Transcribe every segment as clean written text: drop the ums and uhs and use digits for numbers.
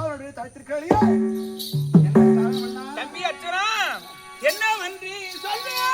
ராவனுடைய தடுத்திருக்கலையே தம்பி அர்ஜுனா என்ன நன்றி சொல்லுடா.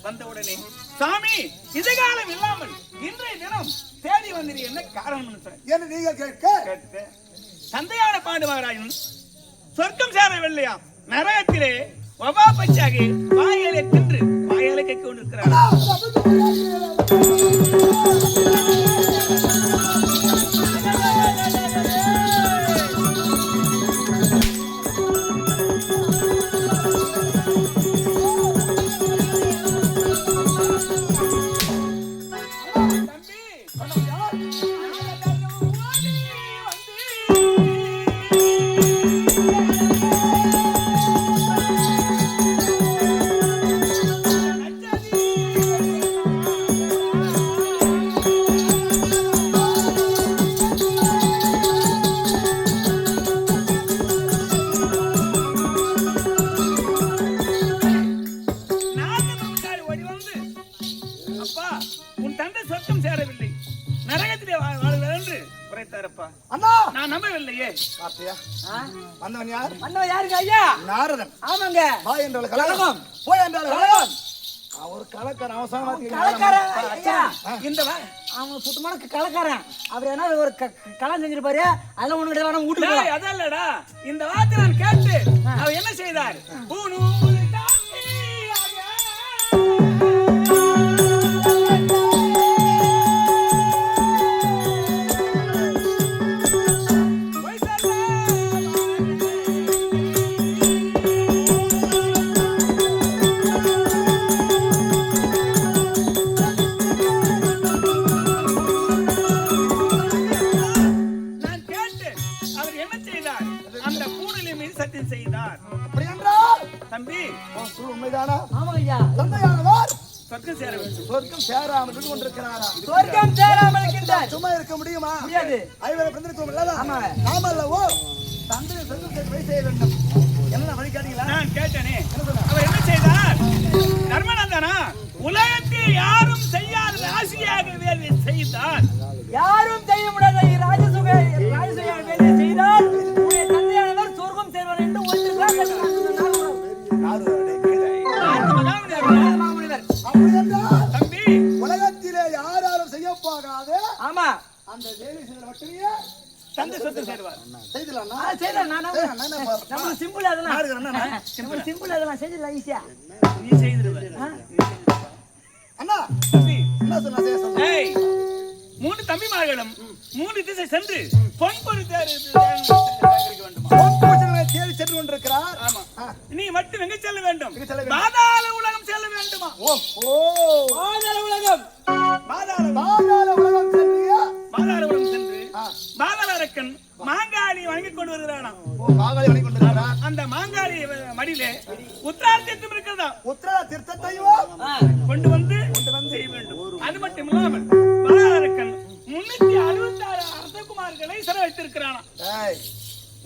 வந்தவுடனே சாமி இதுகாலம் இல்லாமல் இன்றைய தினம் தேடி வந்தீர் என்ன காரணம் என்று நீங்கள் கேட்க தந்தையான பாண்டுமகராஜன் சொர்க்கம் சேரவில்லையா நரகத்திலே வபா பச்சாகி வாயலை தின்று வாயலை கேட்க கொண்டிருக்கிறார். நான் நம்பவில்லையே. வந்தவன் யார்? வந்தவன் யாருங்க ஐயா? நாரதன். ஆமாங்க. வா என்றால் கலகம், போய் என்றால் கலகம். அவர் கலக்காரன் அவசரமா கலக்காரன் ஐயா. இந்த அவன் சுத்தமான கலக்காரன். அவர் என்ன ஒரு கலம் செஞ்சிருப்பாரு. அதெல்லாம் ஒண்ணு கிடையாது. வீட்டுக்கு அதல்லடா இந்த வார்த்தை நான் கேட்டு அவர் என்ன செய்தார்? சொர்க்கம் சேராமல் கொண்டிருக்கிறாரா? சொர்க்கம் சேராமல் இருக்கின்றார். சும்மா இருக்க முடியுமா? முடியாது. ஐவரை பிறந்திருக்கோம் இல்ல? ஆமா. நாமல்லவோ தந்தை சொர்க்கத்தை வழி செய்ய வேண்டும். என்ன வழி கேட்டீங்களா? நான் கேட்டேனே. அவர் என்ன செய்தார்? தர்மநந்தனா உலகத்தில் யாரும் செய்யாத ராசியாக வேலை செய்தார். யாரும் செய்ய முடியாத ராஜசுகையாக வேலை செய்தால் உடைய தந்தையானவர் சொர்க்கம் சேர்வார் என்று ஒன்றுதான். தம்பி உலகத்திலே யாரும் செய்ய போகாது. ஆமா அந்த வேலை செய்த மட்டுமே தந்தை சொத்து சேருவார். செய்தலாம். நம்ம சிம்பிள் அதெல்லாம் சிம்பிள் அதெல்லாம் செஞ்சிடலாம் ஈஸியா. நீ செய்திருவ அண்ணா. என்ன சொன்னா? ஏய் 3 தம்பிமார்களும் 3 திசை சென்று பொன்பொரு தேடி சென்று கொண்டிருக்கிறார். ஆமா. நீ மட்டும் எங்க செல்ல வேண்டும்? பாதாள உலகம் செல்ல வேண்டுமா? பாதாள உலகம். பாதாள உலகம் சென்று பாதாள அரக்கன் மாங்காளி வணங்கிக் கொண்டு வருகிறானா? மாங்காளி வணங்கிக் கொண்டு வருகிறார். அந்த மாங்காளி மடியிலே உத்திரார தீர்த்தம் இருக்கிறதா? உத்திரார தீர்த்தத்தையும் கொண்டு வந்து செய்ய வேண்டும். அது மட்டும் இல்லாமல் பாதாள அரக்கன் 366 அரசகுமார்களை சிறை வைத்திருக்கிறானா?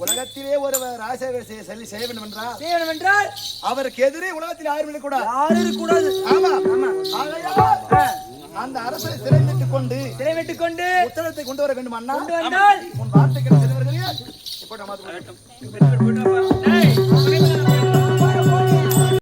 உலகத்திலே ஒரு ராஜாவை செய்ய வேண்டும் என்றால் அவருக்கு எதிரே உலகத்தில் யாரும் இருக்கக்கூடாது. ஆமா அந்த அரசரை சிறை வைத்துக் கொண்டு உத்தரத்தை கொண்டு வர வேண்டும். அண்ணா கொண்டு வந்தால் உன் வார்த்தைக்கு செல்வர்களே இப்போ